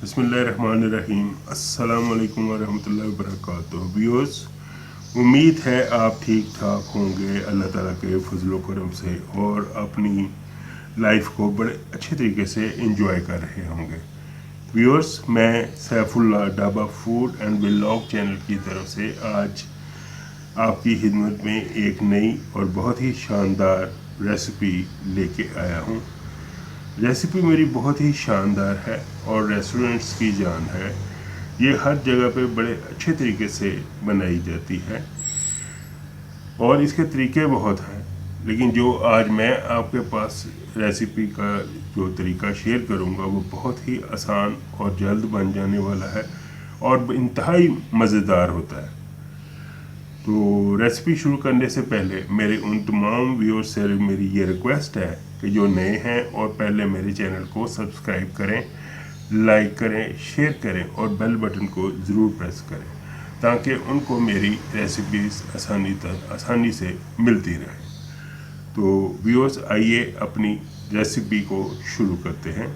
बिस्मिल्लाहिर्रहमानिर्रहीम। अस्सलाम वालेकुम वरहमतुल्लाहि वबरकातुहू। व्यूअर्स, उम्मीद है आप ठीक ठाक होंगे अल्लाह ताला के फजल करम से और अपनी लाइफ को बड़े अच्छे तरीके से एंजॉय कर रहे होंगे। व्यूअर्स, मैं Saifullah dhaba food and vlog channel की तरफ से आज आपकी खिदमत में एक नई और बहुत ही शानदार रेसिपी लेके आया हूँ। रेसिपी मेरी बहुत ही शानदार है और रेस्टोरेंट्स की जान है। ये हर जगह पे बड़े अच्छे तरीके से बनाई जाती है और इसके तरीके बहुत हैं, लेकिन जो आज मैं आपके पास रेसिपी का जो तरीका शेयर करूँगा वो बहुत ही आसान और जल्द बन जाने वाला है और इंतहाई मज़ेदार होता है। तो रेसिपी शुरू करने से पहले मेरे उन तमाम व्यूअर्स से मेरी ये रिक्वेस्ट है कि जो नए हैं और पहले मेरे चैनल को सब्सक्राइब करें, लाइक करें, शेयर करें और बेल बटन को ज़रूर प्रेस करें ताकि उनको मेरी रेसिपीज़ आसानी से मिलती रहे। तो व्यूअर्स, आइए अपनी रेसिपी को शुरू करते हैं।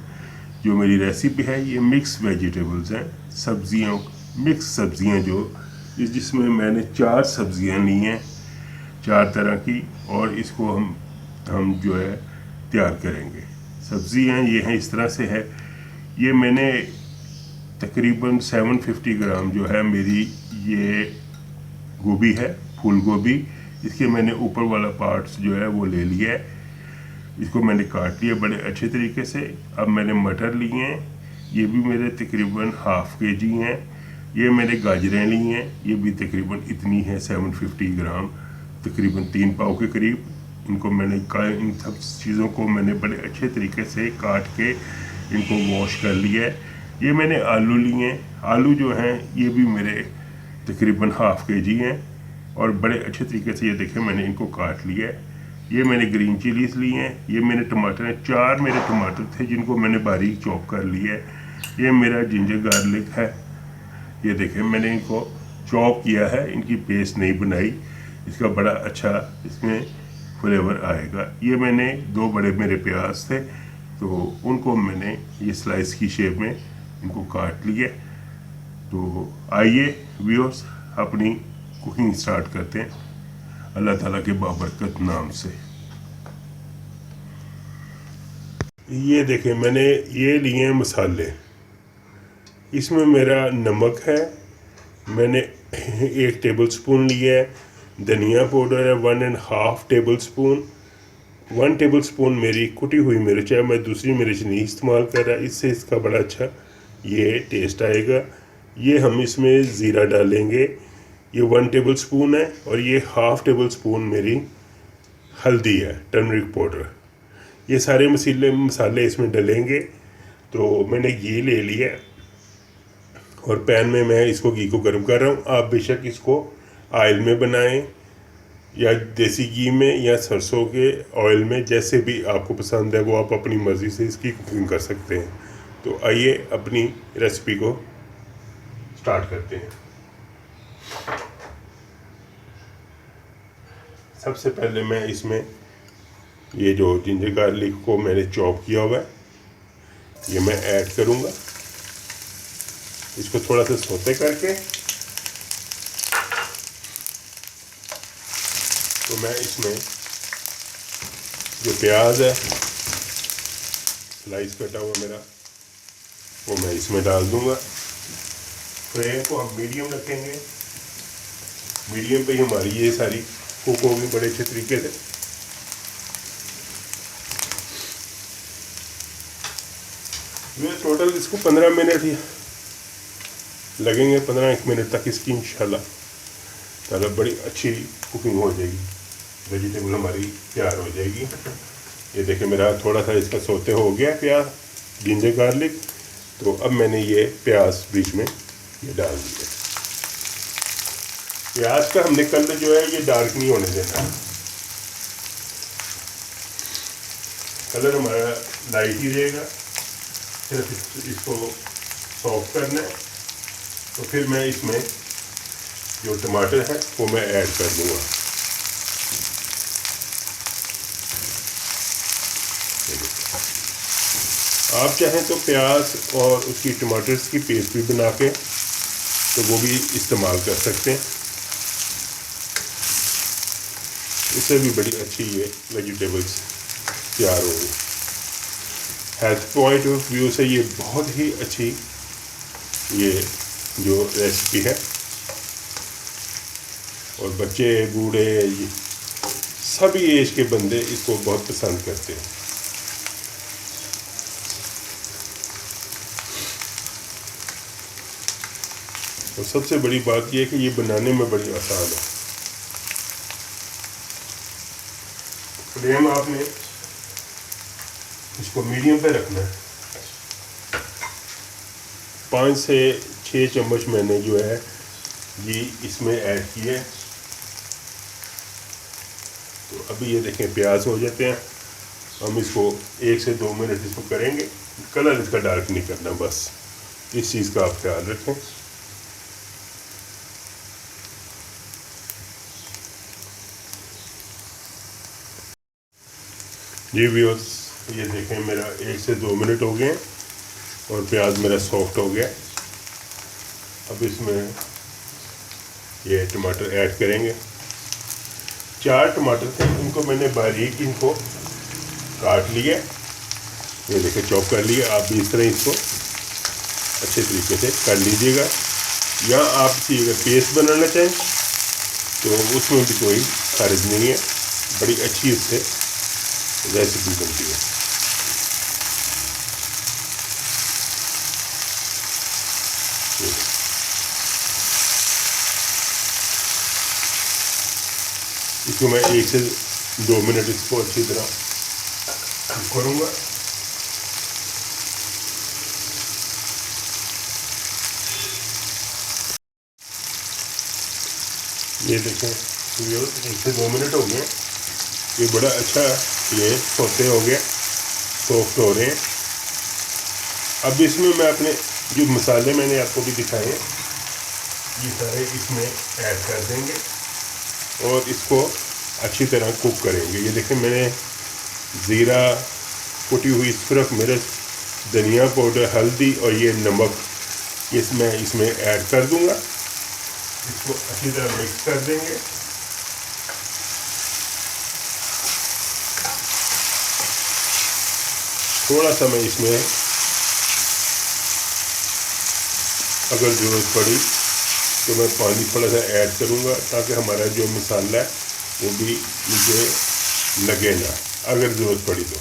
जो मेरी रेसिपी है ये मिक्स वेजिटेबल्स हैं, सब्जियों मिक्स सब्जियां जिसमें मैंने 4 सब्जियां ली हैं, 4 तरह की, और इसको हम जो है तैयार करेंगे। सब्जियां ये हैं, इस तरह से है। ये मैंने तकरीबन 750 ग्राम जो है मेरी ये गोभी है, फूल गोभी। इसके मैंने ऊपर वाला पार्ट्स जो है वो ले लिया है। इसको मैंने काट लिया बड़े अच्छे तरीके से। अब मैंने मटर लिए हैं, ये भी मेरे तकरीबन हाफ kg हैं। ये मैंने गाजरें ली हैं, ये भी तकरीबन इतनी है 750 ग्राम, तकरीबन 3 पाव के करीब। इनको मैंने इन सब चीज़ों को मैंने बड़े अच्छे तरीके से काट के इनको वॉश कर लिया है। ये मैंने आलू लिए हैं, आलू जो हैं ये भी मेरे तकरीबन हाफ kg हैं और बड़े अच्छे तरीके से ये देखें मैंने इनको काट लिया है। ये मैंने ग्रीन चिलीज लिए हैं, ये मेरे टमाटर हैं, 4 मेरे टमाटर थे जिनको मैंने बारीक चॉप कर लिया है। ये मेरा जिंजर गार्लिक है, ये देखें मैंने इनको चॉप किया है, इनकी पेस्ट नहीं बनाई। इसका बड़ा अच्छा इसमें फ्लेवर आएगा। ये मैंने 2 बड़े मेरे प्याज थे तो उनको मैंने ये स्लाइस की शेप में इनको काट लिया। तो आइए व्यूअर्स, अपनी कुकिंग स्टार्ट करते हैं अल्लाह ताला के बाबरकत नाम से। ये देखें मैंने ये लिए हैं मसाले। इसमें मेरा नमक है, मैंने 1 टेबल स्पून लिया है। धनिया पाउडर है 1.5 टेबल स्पून। 1 टेबल स्पून मेरी कुटी हुई मिर्च है, मैं दूसरी मिर्च नहीं इस्तेमाल कर रहा, इससे इसका बड़ा अच्छा ये टेस्ट आएगा। ये हम इसमें ज़ीरा डालेंगे, ये 1 टेबल स्पून है। और ये हाफ टेबल स्पून मेरी हल्दी है, टर्मरिक पाउडर। ये सारे मसाले इसमें डलेंगे। तो मैंने घी ले लिया और पैन में मैं इसको घी को गर्म कर रहा हूँ। आप बेशक इसको ऑयल में बनाएं या देसी घी में या सरसों के ऑयल में, जैसे भी आपको पसंद है वो आप अपनी मर्ज़ी से इसकी कुकिंग कर सकते हैं। तो आइए अपनी रेसिपी को स्टार्ट करते हैं। सबसे पहले मैं इसमें ये जो जिंजर गार्लिक को मैंने चॉप किया हुआ है ये मैं ऐड करूँगा। इसको थोड़ा सा सौते करके तो मैं इसमें जो प्याज है स्लाइस कटा हुआ मेरा वो मैं इसमें डाल दूंगा। फ्लेम को हम मीडियम रखेंगे, मीडियम पे ही हमारी ये सारी कुक होगी बड़े अच्छे तरीके से। ये टोटल इसको 15 मिनट ही लगेंगे, 15-1 मिनट तक इसकी इंशाल्लाह ताला बड़ी अच्छी कुकिंग हो जाएगी, वेजिटेबल हमारी तैयार हो जाएगी। ये देखें मेरा थोड़ा सा इसका सौते हो गया प्याज, जिंजर गार्लिक। तो अब मैंने ये प्याज बीच में ये डाल दिया। प्याज का हमने कलर जो है ये डार्क नहीं होने देना, कलर हमारा लाइट ही रहेगा। सिर्फ इसको सॉफ्ट करना है। तो फिर मैं इसमें जो टमाटर है वो मैं ऐड कर दूंगा। आप चाहें तो प्याज और उसकी टमाटर्स की पेस्ट भी बना के तो वो भी इस्तेमाल कर सकते हैं, इससे भी बड़ी अच्छी ये वेजिटेबल्स तैयार होंगी। हेल्थ पॉइंट ऑफ व्यू से ये बहुत ही अच्छी ये जो रेसिपी है, और बच्चे बूढ़े सभी एज के बंदे इसको बहुत पसंद करते हैं। और सबसे बड़ी बात यह है कि ये बनाने में बड़ी आसान है। फ्लेम आपने इसको मीडियम पे रखना है। 5 से 6 चम्मच मैंने जो है ये इसमें ऐड किए। तो अभी ये देखें प्याज हो जाते हैं, हम इसको 1 से 2 मिनट इसको करेंगे। कलर इसका डार्क नहीं करना, बस इस चीज़ का आप ख्याल रखें। जी व्यूअर्स, ये देखें मेरा 1 से 2 मिनट हो गए और प्याज मेरा सॉफ्ट हो गया। अब इसमें ये टमाटर ऐड करेंगे। 4 टमाटर थे, इनको मैंने बारीक इनको काट लिया, ये देखें चॉप कर लिया। आप भी इस तरह इसको अच्छे तरीके से कर लीजिएगा। या आप इसकी अगर पेस्ट बनाना चाहें तो उसमें भी कोई हर्ज नहीं है, बड़ी अच्छी इससे रेसिपी बनती है। इसको मैं 1 से 2 मिनट इसको अच्छी तरह करूँगा। ये देखें 1 से 2 मिनट हो गए, ये बड़ा अच्छा ये सौते हो गया, सॉफ्ट हो रहे हैं। अब इसमें मैं अपने जो मसाले मैंने आपको भी दिखाए हैं ये सारे इसमें ऐड कर देंगे और इसको अच्छी तरह कुक करेंगे। ये देखें मैंने ज़ीरा, कुटी हुई सुरख मिर्च, धनिया पाउडर, हल्दी और ये नमक इसमें ऐड कर दूंगा। इसको अच्छी तरह मिक्स कर देंगे। थोड़ा सा मैं इसमें अगर ज़रूरत पड़ी तो मैं पानी थोड़ा सा ऐड करूँगा ताकि हमारा जो मसाला है वो भी नीचे लगे ना, अगर ज़रूरत पड़ी तो।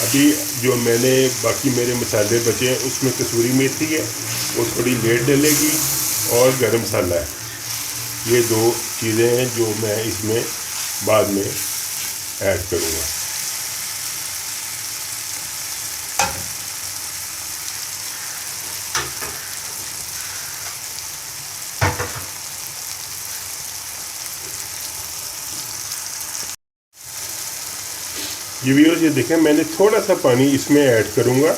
अभी जो मैंने बाकी मेरे मसाले बचे हैं उसमें कसूरी मेथी है, वो थोड़ी लेट डलेगी, और गरम मसाला है। ये 2 चीज़ें हैं जो मैं इसमें बाद में ऐड करूँगा। ये व्यूअर्स, ये देखें मैंने थोड़ा सा पानी इसमें ऐड करूँगा,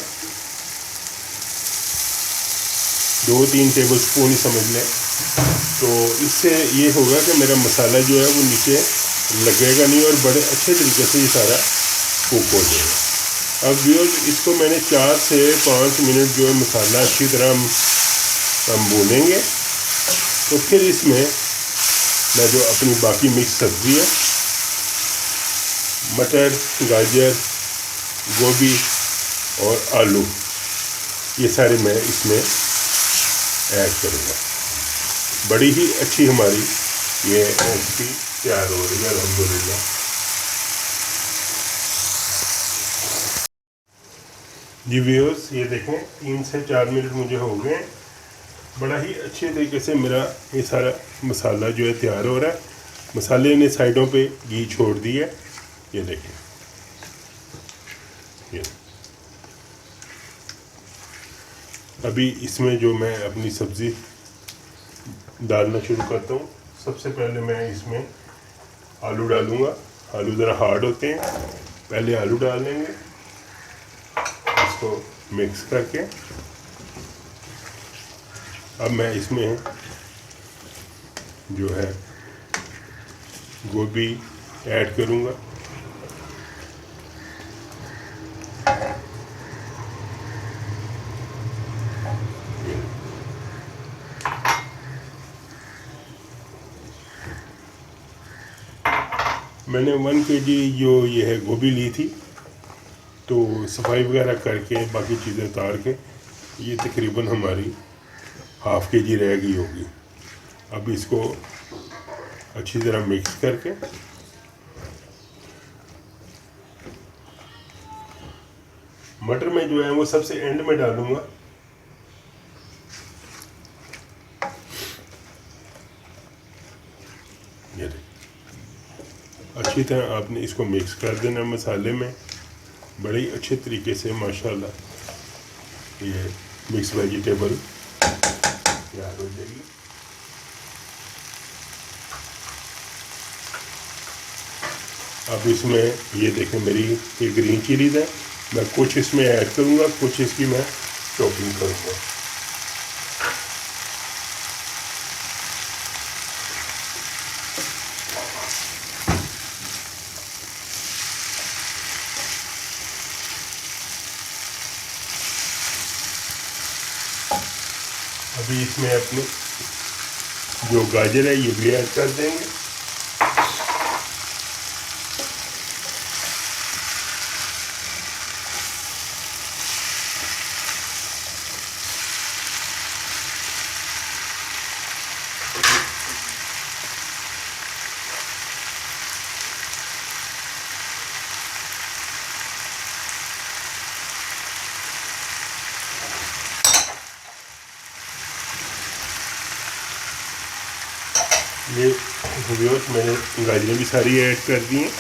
2-3 टेबल स्पून ही समझ लें। तो इससे ये होगा कि मेरा मसाला जो है वो नीचे लगेगा नहीं और बड़े अच्छे तरीके से ये सारा कुक हो जाएगा। अब व्यूअर्स, इसको मैंने 4 से 5 मिनट जो है मसाला अच्छी तरह हम भूनेंगे। तो फिर इसमें मैं जो अपनी बाकी मिक्स सब्ज़ी है, मटर, गाजर, गोभी और आलू, ये सारे मैं इसमें ऐड करूँगा। बड़ी ही अच्छी हमारी ये रेसिपी तैयार हो रही है अल्हम्दुलिल्लाह। जी व्यूअर्स, ये देखें 3 से 4 मिनट मुझे हो गए। बड़ा ही अच्छे तरीके से मेरा ये सारा मसाला जो है तैयार हो रहा है। मसाले ने साइडों पे घी छोड़ दिया है, ये देखें। ये अभी इसमें जो मैं अपनी सब्ज़ी डालना शुरू करता हूँ। सबसे पहले मैं इसमें आलू डालूँगा। आलू ज़रा हार्ड होते हैं, पहले आलू डाल लेंगे, इसको मिक्स करके अब मैं इसमें जो है गोभी ऐड करूँगा। मैंने 1 kg जो ये है गोभी ली थी, तो सफाई वगैरह करके बाकी चीज़ें उतार के ये तकरीबन हमारी ½ kg रह गई होगी। अब इसको अच्छी तरह मिक्स करके मटर में जो है वो सबसे एंड में डालूंगा। ये अच्छी तरह आपने इसको मिक्स कर देना मसाले में, बड़े अच्छे तरीके से माशाल्लाह ये मिक्स वेजिटेबल तैयार हो जाएगी। अब इसमें ये देखें मेरी ये ग्रीन चिलीज है, मैं कुछ इसमें ऐड करूँगा, कुछ इसकी मैं चॉपिंग करूँगा। अभी इसमें अपनी जो गाजर है ये भी ऐड कर देंगे। ये व्यूअर्स मैंने गाजरें भी सारी ऐड कर दी हैं।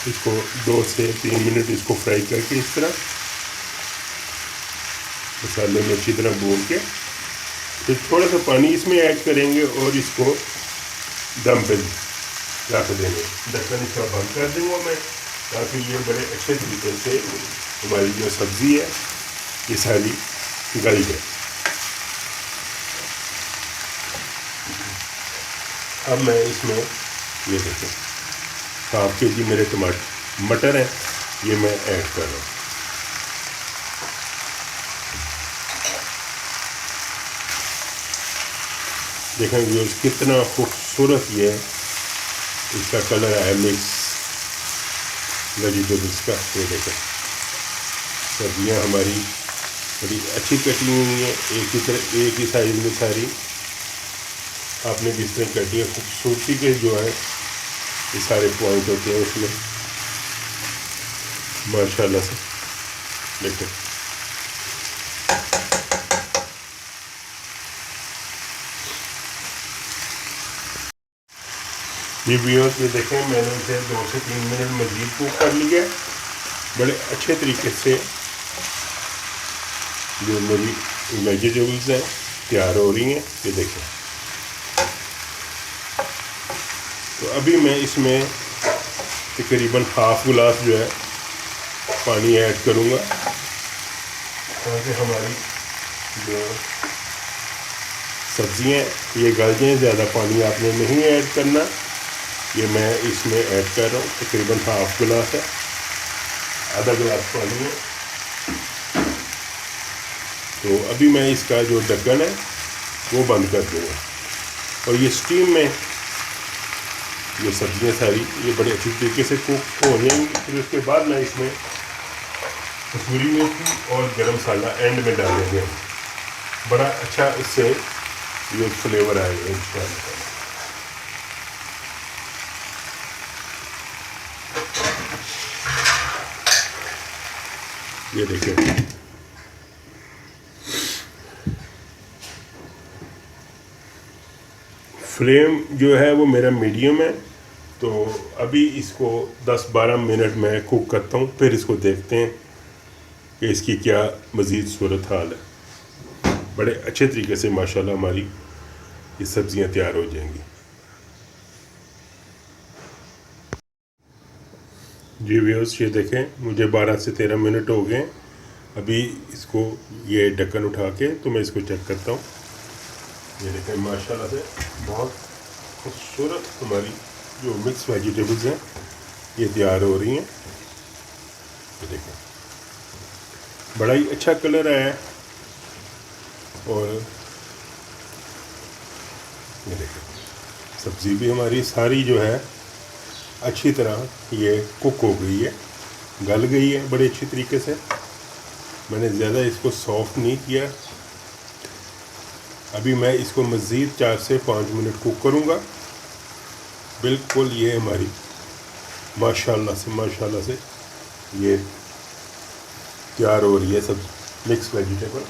इसको 2 से 3 मिनट इसको फ्राई करके इस तरह मसाले में अच्छी तरह भून के फिर थोड़ा सा पानी इसमें ऐड करेंगे और इसको दम पे रख देंगे। ढक्कन इसका बंद कर दूँगा मैं, ताकि ये बड़े अच्छे तरीके से हमारी जो सब्ज़ी है ये सारी गल जाए। अब मैं इसमें ये देखें ½ kg मेरे मटर हैं, ये मैं ऐड कर रहा हूँ। देखें व्यूअर्स कितना खूबसूरत ये इसका कलर है मिक्स वेजिटेबल्स का। ये देखें सब्जियां हमारी बड़ी अच्छी कटी हुई हैं, एक ही साइज में सारी आपने जिस तरह कटी है। खूबसूरती के जो है ये सारे पॉइंट होते हैं उसमें माशाल्लाह से। देखें ये व्यूअर्स, ये देखें मैंने इसे 2 से 3 मिनट मज़ीद कुक कर लिया। बड़े अच्छे तरीके से जो मेरी वेजिटेबल्स हैं तैयार हो रही हैं। ये देखें, तो अभी मैं इसमें तकरीबन ½ गिलास जो है पानी ऐड करूँगा, ताकि हमारी जो सब्जियाँ ये गल जाएँ। ज़्यादा पानी आपने नहीं ऐड करना, ये मैं इसमें ऐड कर रहा हूँ। तकरीबन ½ गिलास है, आधा गिलास पानी है। तो अभी मैं इसका जो ढक्कन है वो बंद कर दूँगा और ये स्टीम में ये सब्जियां सारी ये बड़े अच्छी तरीके से कुक हो जाएंगी। फिर उसके बाद मैं इसमें कसूरी मेथी और गरम मसाला एंड में डालेंगे। बड़ा अच्छा इससे ये फ्लेवर आएगा इंशाल्लाह। ये देखिए फ्लेम जो है वो मेरा मीडियम है। तो अभी इसको 10-12 मिनट में कुक करता हूँ, फिर इसको देखते हैं कि इसकी क्या मज़ीद सूरत हाल है। बड़े अच्छे तरीके से माशाल्लाह हमारी ये सब्जियां तैयार हो जाएंगी। जी व्यूअर्स, ये देखें मुझे 12 से 13 मिनट हो गए। अभी इसको ये ढक्कन उठा के तो मैं इसको चेक करता हूँ। ये देखें माशाल्लाह से बहुत खूबसूरत हमारी जो मिक्स वेजिटेबल्स हैं ये तैयार हो रही हैं। ये देखें बड़ा ही अच्छा कलर आया है। और ये देखें सब्ज़ी भी हमारी सारी जो है अच्छी तरह ये कुक हो गई है, गल गई है बड़े अच्छी तरीके से। मैंने ज़्यादा इसको सॉफ्ट नहीं किया। अभी मैं इसको मज़ीद 4 से 5 मिनट कुक करूँगा। बिल्कुल ये हमारी माशाल्लाह से ये तैयार हो रही है सब मिक्स वेजिटेबल।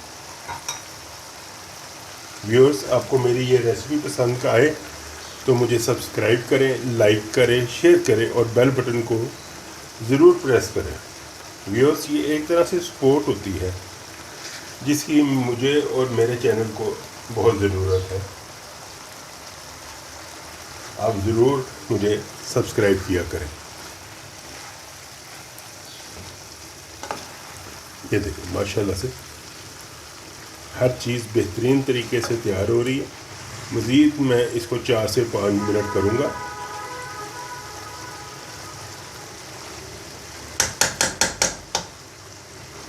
व्यूअर्स, आपको मेरी ये रेसिपी पसंद आए तो मुझे सब्सक्राइब करें, लाइक करें, शेयर करें और बेल बटन को ज़रूर प्रेस करें। व्यूअर्स, ये एक तरह से सपोर्ट होती है जिसकी मुझे और मेरे चैनल को बहुत ज़रूरत है। आप ज़रूर मुझे सब्सक्राइब किया करें। ये देखिए माशाल्लाह से हर चीज़ बेहतरीन तरीके से तैयार हो रही है। मज़ीद मैं इसको 4 से 5 मिनट करूँगा।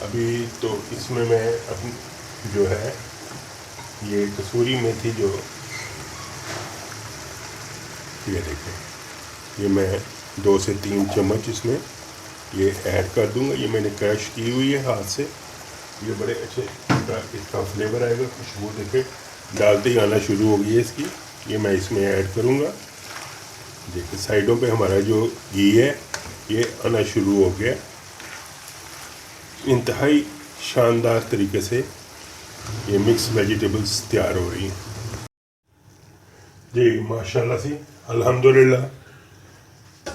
अभी तो इसमें मैं अपनी जो है ये कसूरी मेथी जो ये देखें ये मैं 2 से 3 चम्मच इसमें ये ऐड कर दूंगा। ये मैंने क्रश की हुई है हाथ से। ये बड़े अच्छे इसका फ्लेवर आएगा, खुशबू देखे डालते ही आना शुरू हो गई है इसकी। ये मैं इसमें ऐड करूँगा। देखिए साइडों पे हमारा जो घी है ये आना शुरू हो गया। इंतहाई शानदार तरीके से ये मिक्स वेजिटेबल्स तैयार हो रही हैं। जी माशाल्लाह से अल्हम्दुलिल्लाह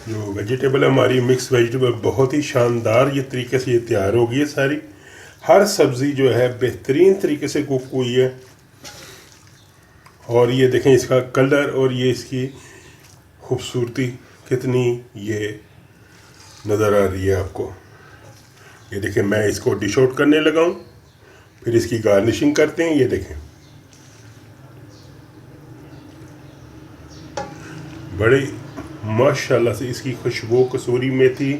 जो वेजिटेबल है हमारी मिक्स वेजिटेबल बहुत ही शानदार ये तरीके से ये तैयार हो गई है सारी। हर सब्ज़ी जो है बेहतरीन तरीके से कुक हुई है। और ये देखें इसका कलर और ये इसकी खूबसूरती कितनी ये नज़र आ रही है आपको। ये देखें मैं इसको डिश आउट करने लगा हूँ, फिर इसकी गार्निशिंग करते हैं। ये देखें बड़ी माशाल्लाह से इसकी खुशबू कसूरी मेथी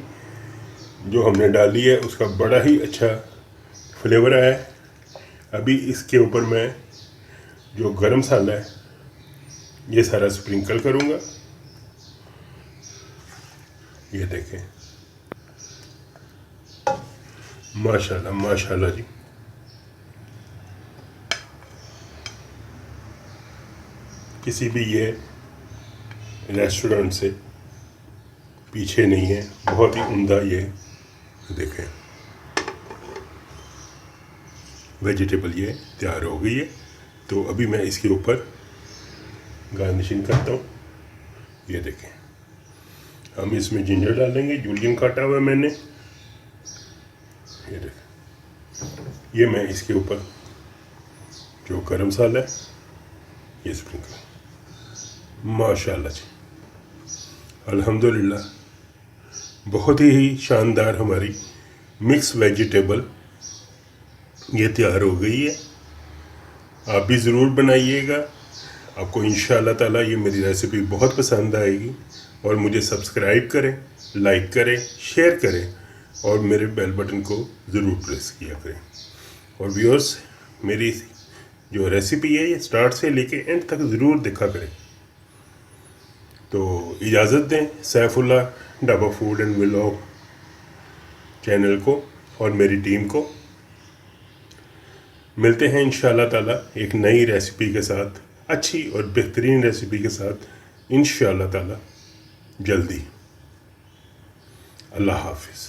जो हमने डाली है उसका बड़ा ही अच्छा फ्लेवर आया है। अभी इसके ऊपर मैं जो गरम मसाला है ये सारा स्प्रिंकल करूँगा। ये देखें माशाल्लाह माशाल्लाह जी। किसी भी ये रेस्टोरेंट से पीछे नहीं है, बहुत ही उम्दा ये देखें वेजिटेबल ये तैयार हो गई है। तो अभी मैं इसके ऊपर गार्निशिंग करता हूँ। ये देखें हम इसमें जिंजर डालेंगे, जूलियन काटा हुआ है मैंने। ये देखें ये मैं इसके ऊपर जो गरम मसाला है ये स्प्रिंकल। माशाल्लाह जी अल्हम्दुलिल्लाह बहुत ही शानदार हमारी मिक्स वेजिटेबल ये तैयार हो गई है। आप भी ज़रूर बनाइएगा। आपको इंशाअल्लाह ताला ये मेरी रेसिपी बहुत पसंद आएगी। और मुझे सब्सक्राइब करें, लाइक करें, शेयर करें और मेरे बेल बटन को ज़रूर प्रेस किया करें। और व्यूअर्स, मेरी जो रेसिपी है ये स्टार्ट से लेके एंड तक ज़रूर देखा करें। तो इजाज़त दें Saifullah dhaba food and vlog channel को और मेरी टीम को। मिलते हैं इंशाअल्लाह ताला एक नई रेसिपी के साथ, अच्छी और बेहतरीन रेसिपी के साथ इंशाअल्लाह ताला जल्दी। अल्लाह हाफिज़।